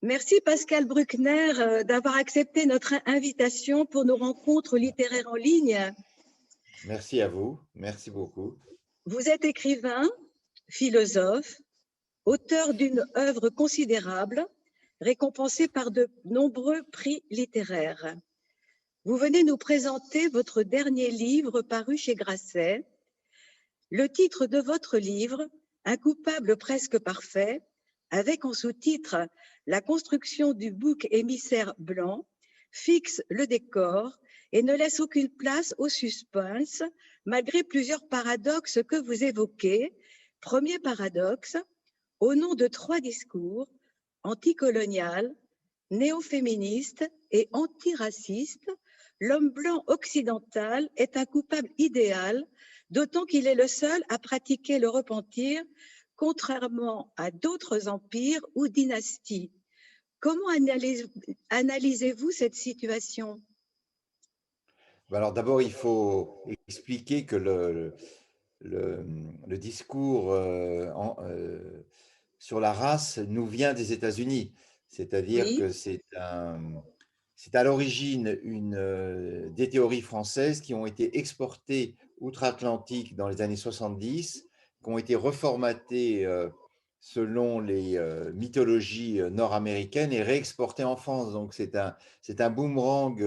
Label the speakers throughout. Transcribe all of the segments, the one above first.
Speaker 1: Merci Pascal Bruckner d'avoir accepté notre invitation pour nos rencontres littéraires en ligne.
Speaker 2: Merci à vous, merci beaucoup.
Speaker 1: Vous êtes écrivain, philosophe, auteur d'une œuvre considérable, récompensée par de nombreux prix littéraires. Vous venez nous présenter votre dernier livre paru chez Grasset. Le titre de votre livre, Un coupable presque parfait, avec en sous-titre La construction du bouc émissaire blanc, fixe le décor et ne laisse aucune place au suspense, malgré plusieurs paradoxes que vous évoquez. Premier paradoxe, au nom de 3 discours, anticolonial, néo-féministe et antiraciste, l'homme blanc occidental est un coupable idéal, d'autant qu'il est le seul à pratiquer le repentir, contrairement à d'autres empires ou dynasties. Comment analysez-vous cette situation?
Speaker 2: Alors d'abord, il faut expliquer que le discours sur la race nous vient des États-Unis. C'est-à-dire
Speaker 1: Oui,
Speaker 2: que c'est à l'origine des théories françaises qui ont été exportées outre-Atlantique dans les années 70, qui ont été reformatées selon les mythologies nord-américaines et réexportées en France. Donc c'est un boomerang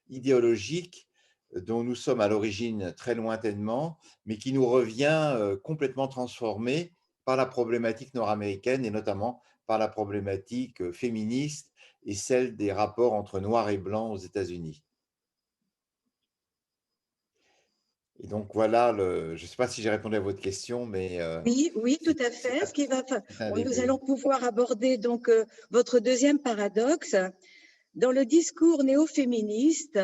Speaker 2: idéologique dont nous sommes à l'origine très lointainement, mais qui nous revient complètement transformé par la problématique nord-américaine et notamment par la problématique féministe et celle des rapports entre noirs et blancs aux États-Unis. Et donc voilà, je ne sais pas si j'ai répondu à votre question, mais
Speaker 1: oui, oui, tout à
Speaker 2: c'est
Speaker 1: fait.
Speaker 2: c'est un
Speaker 1: Nous
Speaker 2: début.
Speaker 1: allons pouvoir aborder donc votre deuxième paradoxe. Dans le discours néo-féministe,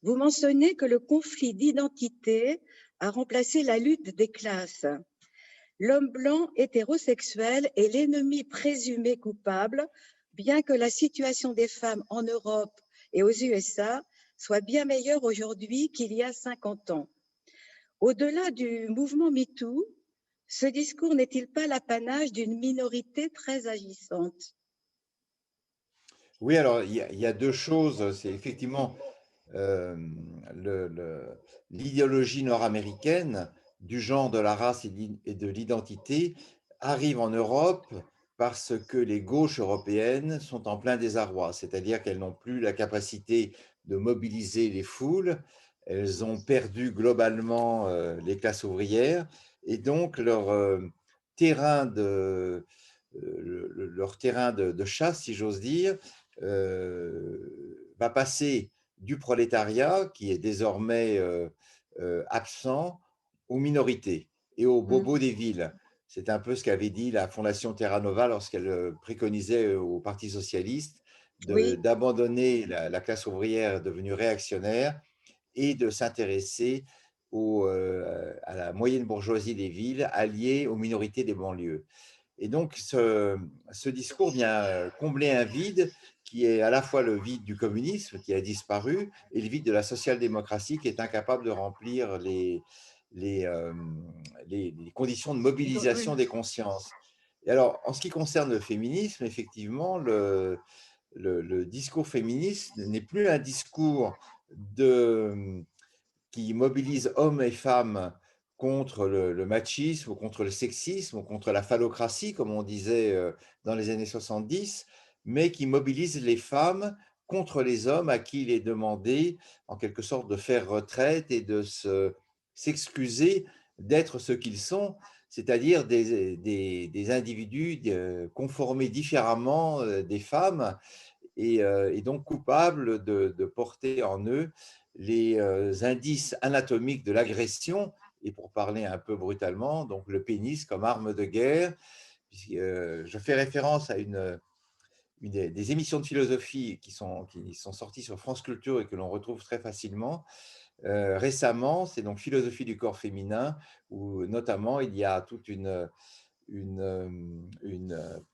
Speaker 1: vous mentionnez que le conflit d'identité a remplacé la lutte des classes. L'homme blanc hétérosexuel est l'ennemi présumé coupable, bien que la situation des femmes en Europe et aux USA soit bien meilleure aujourd'hui qu'il y a 50 ans. Au-delà du mouvement MeToo, ce discours n'est-il pas l'apanage d'une minorité très agissante?
Speaker 2: Oui, alors il y a deux choses. C'est effectivement euh, l'idéologie nord-américaine du genre, de la race et de l'identité arrive en Europe parce que les gauches européennes sont en plein désarroi, c'est-à-dire qu'elles n'ont plus la capacité de mobiliser les foules, elles ont perdu globalement les classes ouvrières, et donc terrain leur terrain de chasse, si j'ose dire, va passer du prolétariat, qui est désormais absent, aux minorités et aux bobos des villes. C'est un peu ce qu'avait dit la Fondation Terra Nova lorsqu'elle préconisait au Parti socialiste
Speaker 1: Oui,
Speaker 2: d'abandonner la classe ouvrière devenue réactionnaire et de s'intéresser à la moyenne bourgeoisie des villes alliée aux minorités des banlieues. Et donc, ce discours vient combler un vide qui est à la fois le vide du communisme qui a disparu et le vide de la social-démocratie qui est incapable de remplir les, euh, les conditions de mobilisation
Speaker 1: oui.
Speaker 2: des consciences. Et alors, en ce qui concerne le féminisme, effectivement, le discours féministe n'est plus un discours qui mobilise hommes et femmes contre le machisme ou contre le sexisme ou contre la phallocratie, comme on disait dans les années 70, mais qui mobilise les femmes contre les hommes à qui il est demandé, en quelque sorte, de faire retraite et s'excuser d'être ce qu'ils sont, c'est-à-dire des individus conformés différemment des femmes et donc coupables de porter en eux les indices anatomiques de l'agression, et pour parler un peu brutalement, donc le pénis comme arme de guerre. Je fais référence à une des émissions de philosophie qui sont sorties sur France Culture et que l'on retrouve très facilement. Récemment, c'est donc Philosophie du corps féminin, où notamment il y a toute une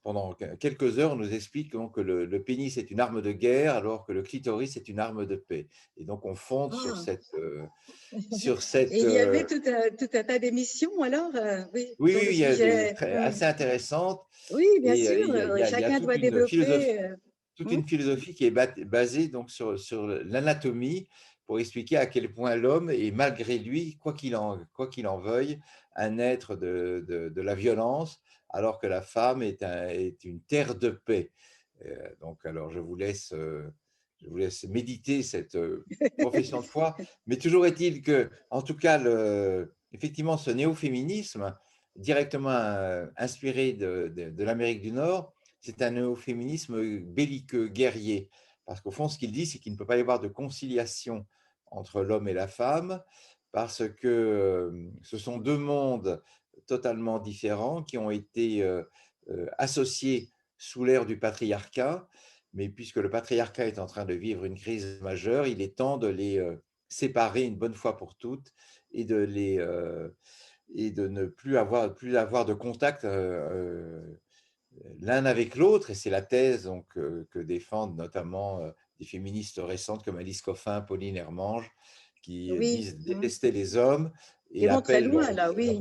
Speaker 2: pendant quelques heures, on nous explique donc que le pénis est une arme de guerre alors que le clitoris est une arme de paix. Et donc on fonde sur
Speaker 1: Ah.
Speaker 2: cette,
Speaker 1: Et il y avait tout un tas d'émissions alors, oui,
Speaker 2: oui,
Speaker 1: sur
Speaker 2: oui,
Speaker 1: le
Speaker 2: il y a des
Speaker 1: sujet.
Speaker 2: assez intéressantes.
Speaker 1: Oui, bien
Speaker 2: Et
Speaker 1: sûr,
Speaker 2: il y a
Speaker 1: chacun doit développer.
Speaker 2: toute
Speaker 1: Hmm.
Speaker 2: une philosophie qui est basée donc sur l'anatomie pour expliquer à quel point l'homme est malgré lui, quoi qu'il en veuille, un être de la violence, alors que la femme est une terre de paix. Donc, alors, je vous laisse méditer cette profession de foi. Mais toujours est-il que, en tout cas, effectivement, ce néo-féminisme, directement inspiré de l'Amérique du Nord, c'est un néo-féminisme belliqueux, guerrier. Parce qu'au fond, ce qu'il dit, c'est qu'il ne peut pas y avoir de conciliation entre l'homme et la femme, parce que ce sont deux mondes totalement différents qui ont été associés sous l'ère du patriarcat. Mais puisque le patriarcat est en train de vivre une crise majeure, il est temps de les séparer une bonne fois pour toutes et et de ne plus avoir de contact l'un avec l'autre. Et c'est la thèse donc, que défendent notamment des féministes récentes comme Alice Coffin, Pauline Hermange, qui
Speaker 1: Oui,
Speaker 2: disent
Speaker 1: hmm.
Speaker 2: détester les hommes
Speaker 1: Qui
Speaker 2: et
Speaker 1: vont très
Speaker 2: appellent
Speaker 1: loin là, oui.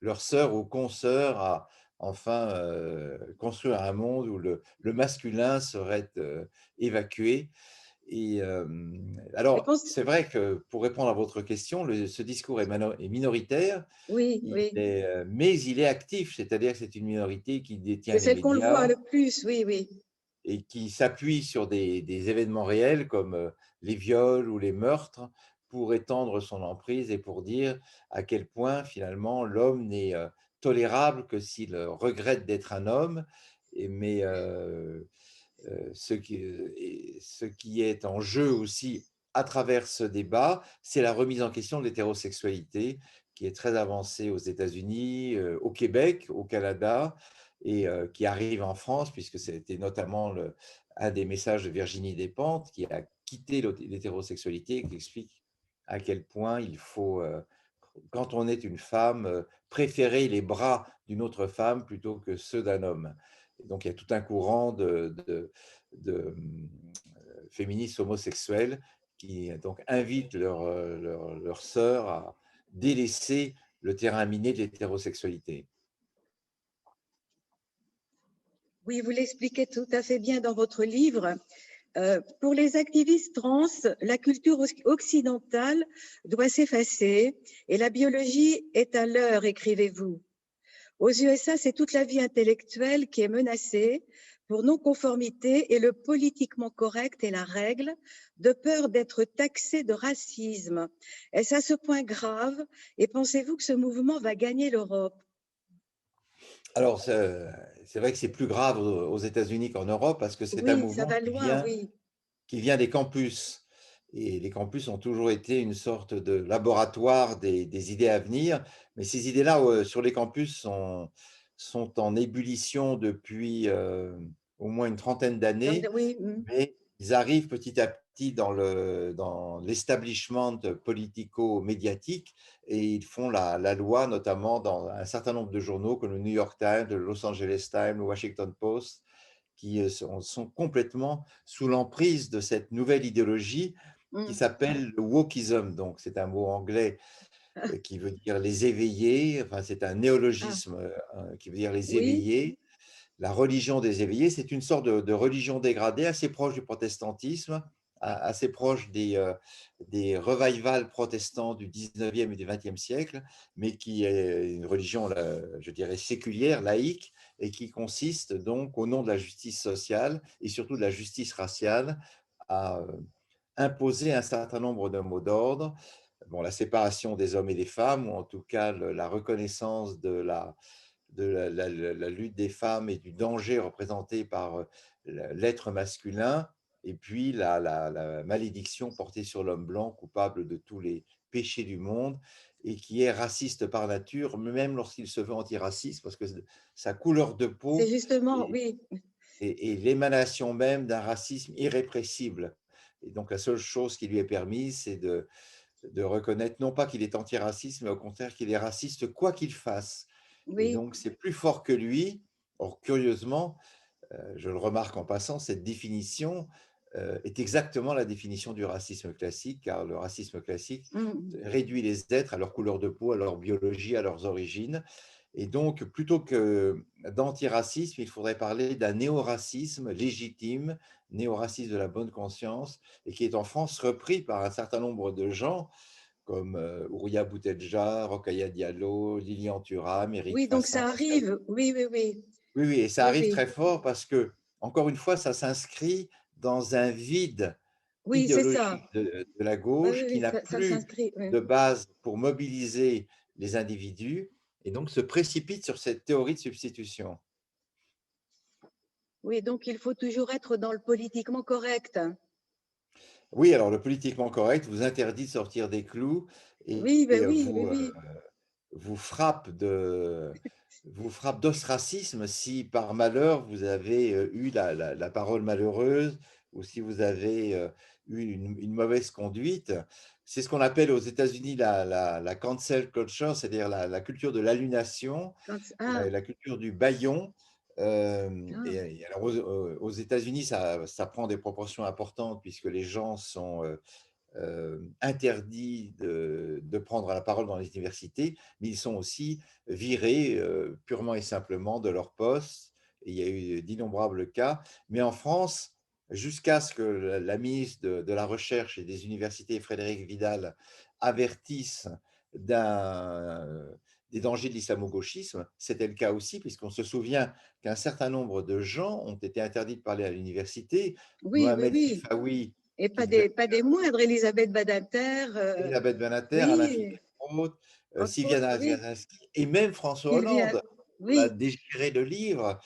Speaker 2: leurs sœurs ou consoeurs à enfin construire un monde où le masculin serait évacué. Et
Speaker 1: Mais
Speaker 2: alors,
Speaker 1: pense,
Speaker 2: c'est vrai que pour répondre à votre question, ce discours est minoritaire,
Speaker 1: oui, oui.
Speaker 2: mais il est actif, c'est-à-dire que c'est une minorité qui
Speaker 1: C'est
Speaker 2: détient les
Speaker 1: celle qu'on le voit
Speaker 2: médias
Speaker 1: le plus, oui, oui.
Speaker 2: et qui s'appuie sur des événements réels comme les viols ou les meurtres pour étendre son emprise et pour dire à quel point finalement l'homme n'est tolérable que s'il regrette d'être un homme. Mais ce qui est en jeu aussi à travers ce débat, c'est la remise en question de l'hétérosexualité qui est très avancée aux États-Unis, au Québec, au Canada, et qui arrive en France, puisque c'était notamment un des messages de Virginie Despentes, qui a quitté l'hétérosexualité et qui explique à quel point il faut, quand on est une femme, préférer les bras d'une autre femme plutôt que ceux d'un homme. Et donc il y a tout un courant de féministes homosexuels qui donc invitent leurs sœurs à délaisser le terrain miné de l'hétérosexualité.
Speaker 1: Oui, vous l'expliquez tout à fait bien dans votre livre. Pour les activistes trans, la culture occidentale doit s'effacer et la biologie est à l'heure, écrivez-vous. Aux USA, c'est toute la vie intellectuelle qui est menacée pour non-conformité et le politiquement correct est la règle, de peur d'être taxé de racisme. Est-ce à ce point grave et pensez-vous que ce mouvement va gagner l'Europe?
Speaker 2: Alors, c'est vrai que c'est plus grave aux États-Unis qu'en Europe parce que c'est un
Speaker 1: Oui, ça
Speaker 2: mouvement
Speaker 1: va loin, oui.
Speaker 2: qui vient des campus. Et les campus ont toujours été une sorte de laboratoire des idées à venir. Mais ces idées-là, sur les campus, sont en ébullition depuis au moins une trentaine d'années.
Speaker 1: Oui,
Speaker 2: Mais ils arrivent petit à petit dans l'establishment politico-médiatique et ils font la loi, notamment dans un certain nombre de journaux comme le New York Times, le Los Angeles Times, le Washington Post, qui sont complètement sous l'emprise de cette nouvelle idéologie qui
Speaker 1: mm.
Speaker 2: s'appelle le wokism. Donc, c'est un mot anglais
Speaker 1: Ah,
Speaker 2: qui veut dire les éveillés. Enfin, c'est un
Speaker 1: ah,
Speaker 2: néologisme qui veut dire les
Speaker 1: oui,
Speaker 2: éveillés. La religion des éveillés, c'est une sorte de religion dégradée assez proche du protestantisme, assez proche des revivals protestants du 19e et du 20e siècle, mais qui est une religion, je dirais, séculière, laïque, et qui consiste donc, au nom de la justice sociale et surtout de la justice raciale, à imposer un certain nombre de mots d'ordre. Bon, la séparation des hommes et des femmes, ou en tout cas la reconnaissance de la lutte des femmes et du danger représenté par l'être masculin, et puis la malédiction portée sur l'homme blanc, coupable de tous les péchés du monde, et qui est raciste par nature, même lorsqu'il se veut antiraciste, parce que sa couleur de
Speaker 1: c'est
Speaker 2: peau
Speaker 1: justement,
Speaker 2: est,
Speaker 1: oui,
Speaker 2: est l'émanation même d'un racisme irrépressible. Et donc la seule chose qui lui est permise, c'est de reconnaître non pas qu'il est antiraciste, mais au contraire qu'il est raciste quoi qu'il fasse. Et
Speaker 1: oui,
Speaker 2: donc, c'est plus fort que lui. Or, curieusement, je le remarque en passant, cette définition est exactement la définition du racisme classique, car le racisme classique
Speaker 1: mm,
Speaker 2: réduit les êtres à leur couleur de peau, à leur biologie, à leurs origines. Et donc, plutôt que d'antiracisme, il faudrait parler d'un néoracisme légitime, néoracisme de la bonne conscience, et qui est en France repris par un certain nombre de gens, comme Ouria Boutedja, Rokhaya Diallo, Lilian Thuram, Éric
Speaker 1: oui, donc
Speaker 2: Fassin,
Speaker 1: ça
Speaker 2: Pascal.
Speaker 1: arrive. Oui, oui, oui,
Speaker 2: Oui, oui, et ça
Speaker 1: oui,
Speaker 2: arrive
Speaker 1: oui,
Speaker 2: très fort parce que, encore une fois, ça s'inscrit dans un vide
Speaker 1: oui, c'est ça.
Speaker 2: idéologique de la
Speaker 1: Oui, oui,
Speaker 2: gauche qui
Speaker 1: oui,
Speaker 2: n'a
Speaker 1: ça
Speaker 2: plus
Speaker 1: s'inscrit. Oui.
Speaker 2: de base pour mobiliser les individus et donc se précipite sur cette théorie de substitution.
Speaker 1: Oui, donc il faut toujours être dans le politiquement correct.
Speaker 2: Oui, alors le politiquement correct vous interdit de sortir des clous
Speaker 1: Oui, ben
Speaker 2: et
Speaker 1: oui, oui, oui.
Speaker 2: vous frappe vous frappe d'ostracisme si par malheur vous avez eu la parole malheureuse ou si vous avez eu une mauvaise conduite. C'est ce qu'on appelle aux États-Unis la cancel culture, c'est-à-dire la culture de l'aliénation,
Speaker 1: Ah,
Speaker 2: la culture du bâillon.
Speaker 1: ah,
Speaker 2: Et alors aux États-Unis, ça prend des proportions importantes puisque les gens sont interdits de prendre la parole dans les universités, mais ils sont aussi virés purement et simplement de leur poste. Et il y a eu d'innombrables cas. Mais en France, jusqu'à ce que la ministre de la Recherche et des Universités, Frédérique Vidal, avertisse des dangers de l'islamo-gauchisme, c'était le cas aussi, puisqu'on se souvient qu'un certain nombre de gens ont été interdits de parler à l'université.
Speaker 1: oui, oui,
Speaker 2: Mohamed
Speaker 1: oui.
Speaker 2: Sifawi,
Speaker 1: Et
Speaker 2: qui devait
Speaker 1: pas des moindres, Elisabeth Badinter.
Speaker 2: Elisabeth Benater, Alain
Speaker 1: Oui,
Speaker 2: Finkielkraut,
Speaker 1: entre autres,
Speaker 2: Sylviana
Speaker 1: oui.
Speaker 2: Zielinski et même François
Speaker 1: Sylvia,
Speaker 2: Hollande va
Speaker 1: oui.
Speaker 2: déchirer le livre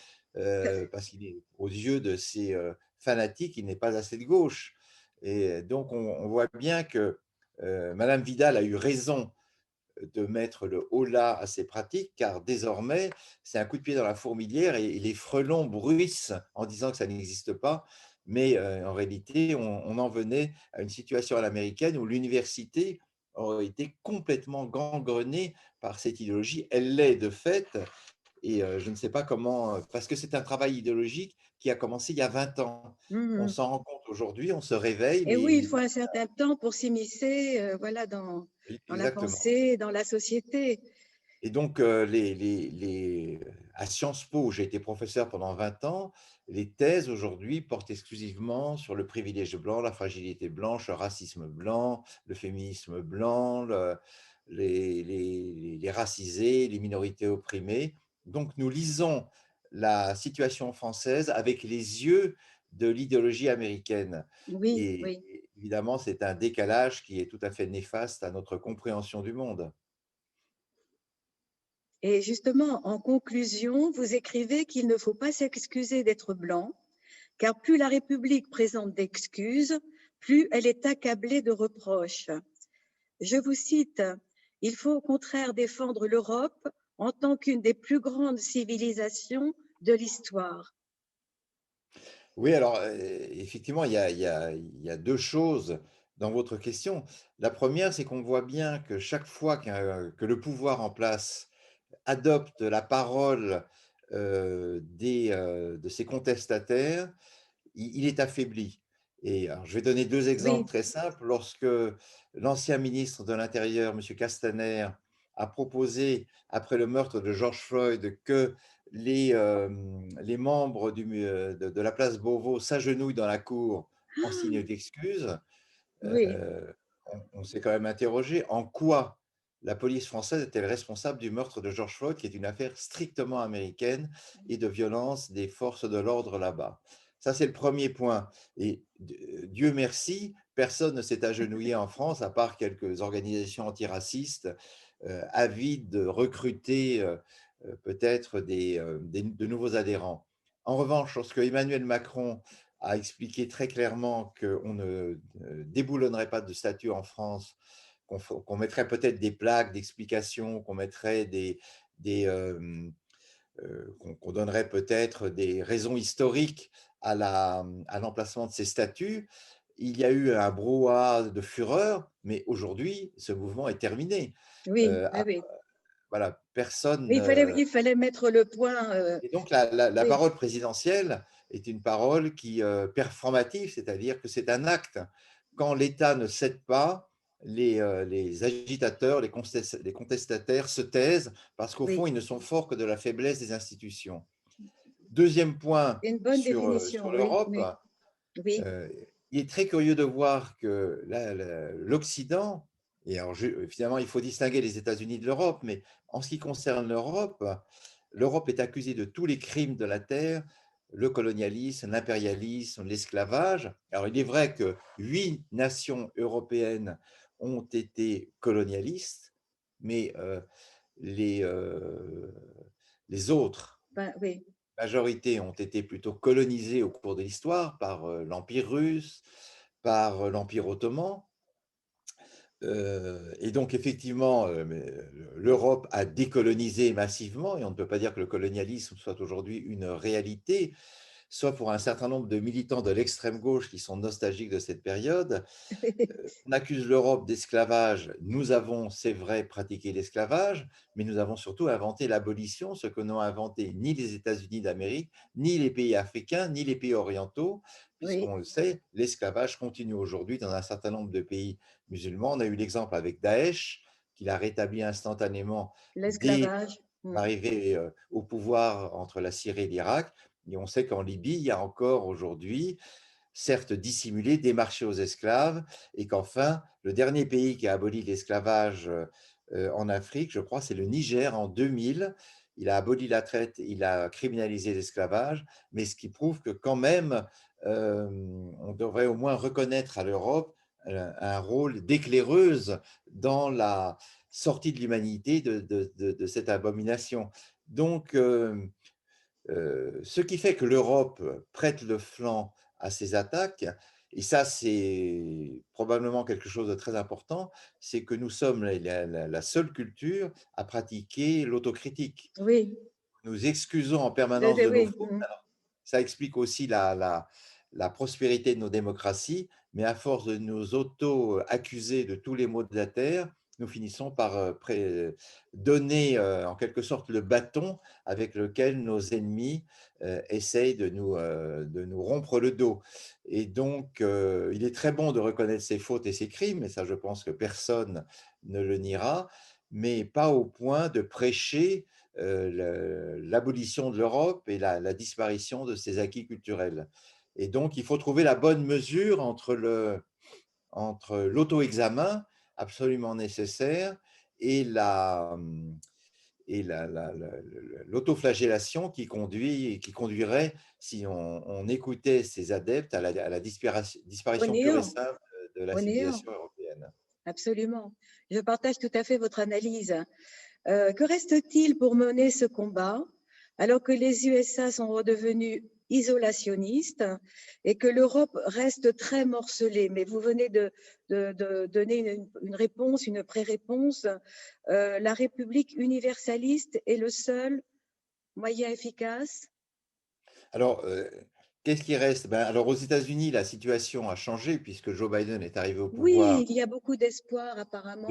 Speaker 2: parce qu'il est, aux yeux de ces fanatiques, il n'est pas assez de gauche. Et donc, on voit bien que Madame Vidal a eu raison de mettre le holà à ces pratiques, car désormais, c'est un coup de pied dans la fourmilière et les frelons bruissent en disant que ça n'existe pas. Mais en réalité, on en venait à une situation à l'américaine où l'université aurait été complètement gangrenée par cette idéologie. Elle l'est de fait, et je ne sais pas comment, parce que c'est un travail idéologique qui a commencé il y a 20 ans. On
Speaker 1: Mhm.
Speaker 2: s'en rend compte aujourd'hui, on se réveille,
Speaker 1: Et oui, il
Speaker 2: mais
Speaker 1: faut un certain temps pour s'immiscer, voilà, dans la
Speaker 2: exactement.
Speaker 1: pensée, dans la société.
Speaker 2: Et donc, à Sciences Po, où j'ai été professeur pendant 20 ans, les thèses aujourd'hui portent exclusivement sur le privilège blanc, la fragilité blanche, le racisme blanc, le féminisme blanc, les racisés, les minorités opprimées. Donc, nous lisons la situation française avec les yeux de l'idéologie américaine.
Speaker 1: Oui,
Speaker 2: Et
Speaker 1: oui.
Speaker 2: évidemment, c'est un décalage qui est tout à fait néfaste à notre compréhension du monde.
Speaker 1: Et justement, en conclusion, vous écrivez qu'il ne faut pas s'excuser d'être blanc, car plus la République présente d'excuses, plus elle est accablée de reproches. Je vous cite, il faut au contraire défendre l'Europe en tant qu'une des plus grandes civilisations de l'histoire.
Speaker 2: Oui, alors effectivement, il y a 2 choses dans votre question. La première, c'est qu'on voit bien que chaque fois que le pouvoir en place adopte la parole, de ses contestataires, il est affaibli. Et alors je vais donner 2 exemples
Speaker 1: Oui,
Speaker 2: très simples. Lorsque l'ancien ministre de l'intérieur, monsieur Castaner, a proposé, après le meurtre de George Floyd, que les membres de la place Beauvau s'agenouillent dans la cour en signe d'excuse,
Speaker 1: oui,
Speaker 2: on s'est quand même interrogé en quoi la police française est-elle responsable du meurtre de George Floyd, qui est une affaire strictement américaine et de violence des forces de l'ordre là-bas. Ça, c'est le premier point. Et Dieu merci, personne ne s'est agenouillé en France, à part quelques organisations antiracistes avides de recruter peut-être de nouveaux adhérents. En revanche, lorsque Emmanuel Macron a expliqué très clairement qu'on ne déboulonnerait pas de statut en France, qu'on mettrait peut-être des plaques d'explication, qu'on mettrait des qu'on donnerait peut-être des raisons historiques à l'emplacement de ces statuts. Il y a eu un brouhaha de fureur, mais aujourd'hui, ce mouvement est terminé.
Speaker 1: oui,
Speaker 2: Euh,
Speaker 1: oui, oui.
Speaker 2: voilà, personne.
Speaker 1: Mais il fallait mettre le point.
Speaker 2: Et donc, la
Speaker 1: Oui,
Speaker 2: parole présidentielle est une parole qui performative, c'est-à-dire que c'est un acte. Quand l'État ne cède pas, les agitateurs, les contestataires se taisent parce qu'au fond,
Speaker 1: oui,
Speaker 2: ils ne sont forts que de la faiblesse des institutions. Deuxième point
Speaker 1: une bonne
Speaker 2: sur
Speaker 1: définition. Oui,
Speaker 2: l'Europe,
Speaker 1: oui, oui,
Speaker 2: euh, il est très curieux de voir que l'Occident, et alors finalement il faut distinguer les États-Unis de l'Europe, mais en ce qui concerne l'Europe, l'Europe est accusée de tous les crimes de la terre, le colonialisme, l'impérialisme, l'esclavage. Alors il est vrai que 8 nations européennes ont été colonialistes, mais les, euh, les autres
Speaker 1: ben, oui,
Speaker 2: majorité ont été plutôt colonisées au cours de l'histoire par l'Empire russe, par l'Empire ottoman. Et donc, effectivement, l'Europe a décolonisé massivement, et on ne peut pas dire que le colonialisme soit aujourd'hui une réalité, soit pour un certain nombre de militants de l'extrême gauche qui sont nostalgiques de cette période. On accuse l'Europe d'esclavage. Nous avons, c'est vrai, pratiqué l'esclavage, mais nous avons surtout inventé l'abolition, ce que n'ont inventé ni les États-Unis d'Amérique, ni les pays africains, ni les pays orientaux,
Speaker 1: oui,
Speaker 2: puisqu'on le sait, l'esclavage continue aujourd'hui dans un certain nombre de pays musulmans. On a eu l'exemple avec Daesh, qui l'a rétabli instantanément dès
Speaker 1: l'esclavage.
Speaker 2: l'arrivée au pouvoir entre la Syrie et l'Irak. Et on sait qu'en Libye, il y a encore aujourd'hui, certes dissimulé, des marchés aux esclaves, et qu'enfin, le dernier pays qui a aboli l'esclavage en Afrique, je crois, c'est le Niger en 2000. Il a aboli la traite, il a criminalisé l'esclavage, mais ce qui prouve que quand même, on devrait au moins reconnaître à l'Europe un rôle d'éclaireuse dans la sortie de l'humanité de cette abomination. Donc, ce qui fait que l'Europe prête le flanc à ces attaques, et ça c'est probablement quelque chose de très important, c'est que nous sommes la seule culture à pratiquer l'autocritique.
Speaker 1: Oui,
Speaker 2: Nous excusons en permanence de nos
Speaker 1: oui,
Speaker 2: fautes. Ça explique aussi la prospérité de nos démocraties, mais à force de nous auto-accuser de tous les maux de la terre, nous finissons par donner en quelque sorte le bâton avec lequel nos ennemis essayent de nous rompre le dos. Et donc, il est très bon de reconnaître ses fautes et ses crimes, et ça je pense que personne ne le niera, mais pas au point de prêcher l'abolition de l'Europe et la disparition de ses acquis culturels. Et donc, il faut trouver la bonne mesure entre l'auto-examen absolument nécessaire et l'autoflagellation qui conduirait, si on écoutait ces adeptes, à la
Speaker 1: au
Speaker 2: disparition pure et
Speaker 1: néant,
Speaker 2: simple de la
Speaker 1: au néant,
Speaker 2: civilisation européenne.
Speaker 1: absolument. Je partage tout à fait votre analyse. Que reste-t-il pour mener ce combat alors que les USA sont redevenus isolationnistes et que l'Europe reste très morcelée? Mais vous venez de donner une réponse, une pré-réponse. La République universaliste est le seul moyen efficace?
Speaker 2: Alors, qu'est-ce qui reste? Ben, alors, aux États-Unis, la situation a changé puisque Joe Biden est arrivé au
Speaker 1: Oui,
Speaker 2: pouvoir
Speaker 1: il y a beaucoup d'espoir apparemment.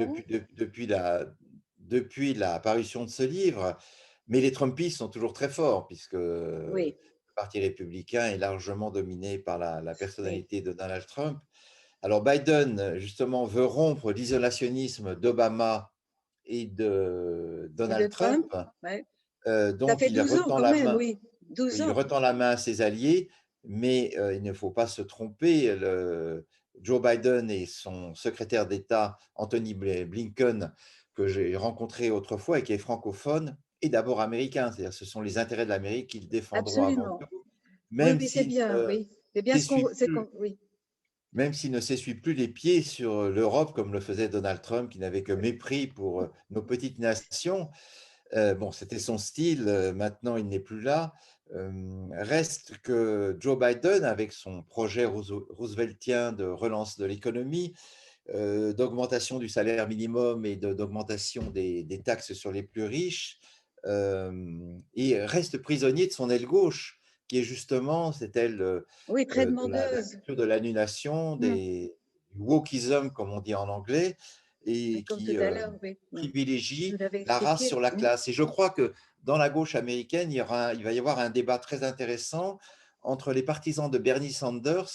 Speaker 2: depuis la parution de ce livre, mais les Trumpistes sont toujours très forts puisque le
Speaker 1: Oui,
Speaker 2: Parti républicain est largement dominé par la
Speaker 1: oui.
Speaker 2: personnalité de Donald Trump. Alors, Biden, justement, veut rompre l'isolationnisme d'Obama et de
Speaker 1: Et de
Speaker 2: Donald Trump.
Speaker 1: Trump? Ouais. Ça
Speaker 2: Donc,
Speaker 1: fait
Speaker 2: il
Speaker 1: 12 ans
Speaker 2: retend
Speaker 1: quand
Speaker 2: la
Speaker 1: même,
Speaker 2: main.
Speaker 1: oui. 12
Speaker 2: Il
Speaker 1: ans.
Speaker 2: retend la main à ses alliés, mais il ne faut pas se tromper. Joe Biden et son secrétaire d'État, Anthony Blinken, que j'ai rencontré autrefois et qui est francophone, est d'abord américain. C'est-à-dire ce sont les intérêts de l'Amérique qu'ils défendront avant
Speaker 1: Absolument.
Speaker 2: tout,
Speaker 1: Oui,
Speaker 2: même
Speaker 1: oui, c'est
Speaker 2: s'ils
Speaker 1: bien,
Speaker 2: ne
Speaker 1: oui. C'est bien
Speaker 2: s'essuient plus,
Speaker 1: oui.
Speaker 2: même s'ils ne s'essuient plus les pieds sur l'Europe comme le faisait Donald Trump, qui n'avait que mépris pour nos petites nations. Bon, c'était son style, maintenant il n'est plus là. Reste que Joe Biden, avec son projet rooseveltien de relance de l'économie, d'augmentation du salaire minimum et d'augmentation des taxes sur les plus riches, et reste prisonnier de son aile gauche, qui est justement cette aile
Speaker 1: Oui, très
Speaker 2: de la
Speaker 1: demandeuse.
Speaker 2: culture de l'annulation,
Speaker 1: Mm.
Speaker 2: du wokism, comme on dit en anglais, et
Speaker 1: comme
Speaker 2: qui
Speaker 1: tout à l'heure, oui. Ouais. Vous
Speaker 2: privilégie
Speaker 1: l'avez
Speaker 2: la race
Speaker 1: expliqué.
Speaker 2: sur la classe. Et je crois que dans la gauche américaine, il va y avoir un débat très intéressant entre les partisans de Bernie Sanders,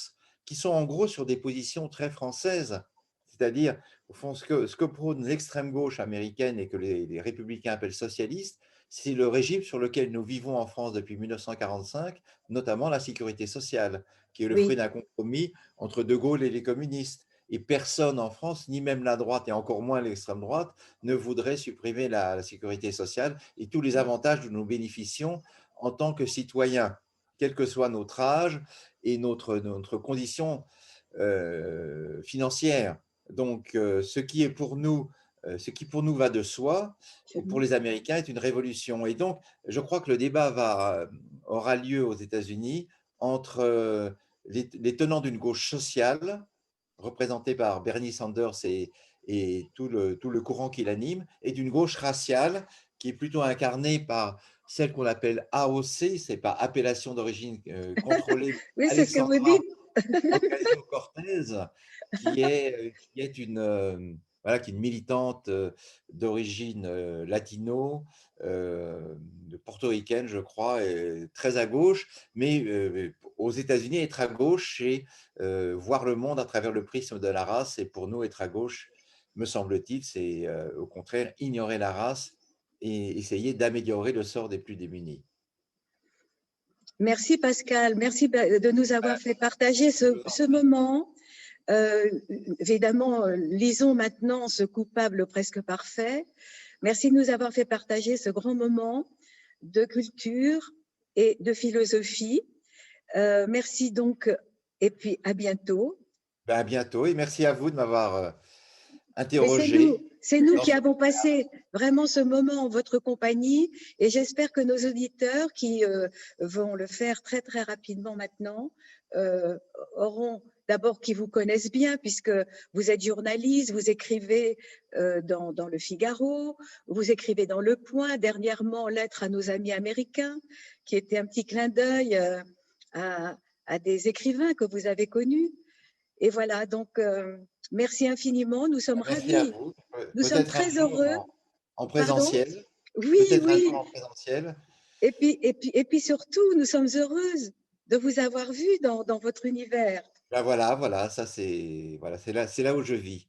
Speaker 2: qui sont en gros sur des positions très françaises, c'est-à-dire, au fond, ce que prône l'extrême gauche américaine et que les républicains appellent socialiste, c'est le régime sur lequel nous vivons en France depuis 1945, notamment la sécurité sociale, qui est le fruit
Speaker 1: Oui,
Speaker 2: d'un compromis entre De Gaulle et les communistes. Et personne en France, ni même la droite et encore moins l'extrême droite, ne voudrait supprimer la sécurité sociale et tous les avantages dont nous bénéficions en tant que citoyens, quel que soit notre âge et notre condition financière. Donc, ce qui pour nous va de soi, et pour
Speaker 1: absolument.
Speaker 2: les Américains est une révolution. Et donc, je crois que le débat aura lieu aux États-Unis entre les tenants d'une gauche sociale, représenté par Bernie Sanders et tout le courant qui l'anime, et d'une gauche raciale qui est plutôt incarnée par celle qu'on appelle AOC, c'est pas appellation d'origine contrôlée,
Speaker 1: Oui, c'est ce que vous
Speaker 2: Alexandra
Speaker 1: dites.
Speaker 2: Ocasio-Cortez, qui est voilà, qui est une militante d'origine latino, portoricaine, je crois, et très à gauche, mais aux États-Unis, être à gauche, c'est voir le monde à travers le prisme de la race, et pour nous, être à gauche, me semble-t-il, c'est au contraire ignorer la race et essayer d'améliorer le sort des plus démunis.
Speaker 1: Merci Pascal, merci de nous avoir fait partager ce moment. Évidemment, lisons maintenant ce coupable presque parfait. Merci de nous avoir fait partager ce grand moment de culture et de philosophie. Merci donc, et puis à bientôt.
Speaker 2: Ben, à bientôt et merci à vous de m'avoir
Speaker 1: Mais
Speaker 2: interrogé
Speaker 1: c'est nous
Speaker 2: dans
Speaker 1: qui
Speaker 2: ce
Speaker 1: avons
Speaker 2: débat.
Speaker 1: passé vraiment ce moment en votre compagnie et j'espère que nos auditeurs qui vont le faire très très rapidement maintenant euh, auront d'abord qui vous connaissent bien puisque vous êtes journaliste, vous écrivez dans Le Figaro, vous écrivez dans Le Point, dernièrement Lettre à nos amis américains, qui était un petit clin d'œil à, à des écrivains que vous avez connus. Et voilà, donc merci infiniment. Nous sommes
Speaker 2: Merci à
Speaker 1: ravis.
Speaker 2: vous.
Speaker 1: Nous sommes
Speaker 2: Peut-être un
Speaker 1: très
Speaker 2: jour
Speaker 1: heureux.
Speaker 2: en
Speaker 1: Pardon?
Speaker 2: présentiel.
Speaker 1: Oui,
Speaker 2: Peut-être un jour
Speaker 1: oui.
Speaker 2: en présentiel.
Speaker 1: Et puis surtout, nous sommes heureuses de vous avoir vu dans votre univers.
Speaker 2: Ben voilà, voilà, ça c'est là où je vis.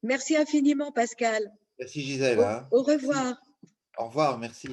Speaker 1: Merci infiniment, Pascal.
Speaker 2: Merci Gisèle, hein.
Speaker 1: Au
Speaker 2: Merci.
Speaker 1: revoir.
Speaker 2: Au revoir, merci.